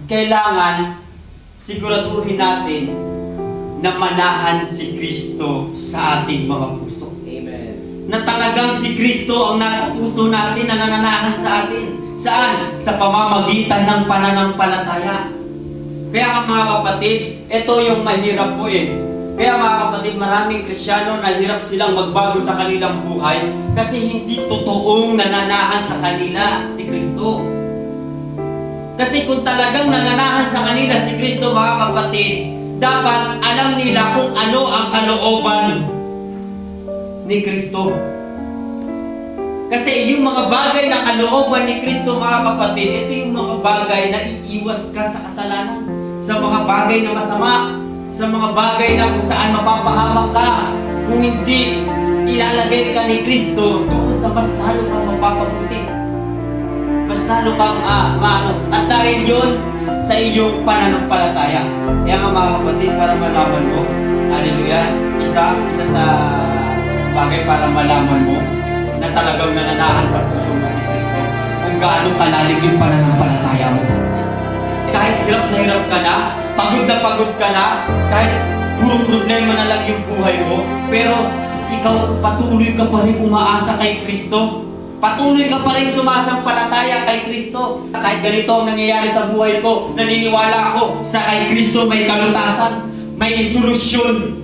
kailangan siguraduhin natin na manahan si Kristo sa ating mga puso. Amen. Na talagang si Kristo ang nasa puso natin na nananahan sa atin. Saan? Sa pamamagitan ng pananampalataya. Kaya nga mga kapatid, ito yung mahirap po eh. Kaya mga kapatid, maraming Kristiyano na hirap silang magbago sa kanilang buhay kasi hindi totoong nananahan sa kanila si Kristo. Kasi kung talagang nananahan sa kanila si Kristo mga kapatid, dapat alam nila kung ano ang kalooban ni Kristo. Kasi yung mga bagay na kalooban ni Kristo mga kapatid, ito yung mga bagay na iiwas ka sa kasalanan, sa mga bagay na masama, sa mga bagay na kung saan mapapahamak ka. Kung hindi ilalagay ka ni Kristo, doon sa mas lalo kang mapapabuti. Mas lalo kang maano. At dahil yun, sa iyong pananampalataya. Kaya mga kapatid, para malaman mo, hallelujah, isa sa bagay para malaman mo na talagang nananahan sa puso mo si Kristo, kung gaano kalalim yung pananampalataya mo. Kahit hirap na hirap ka na pagod ka na, kahit puro problema na lang yung buhay mo, pero ikaw patuloy ka pa rin umaasa kay Kristo. Patuloy ka pa rin sumasampalataya kay Kristo. Kahit ganito ang nangyayari sa buhay ko, naniniwala ako sa kay Kristo may kalutasan, may solusyon.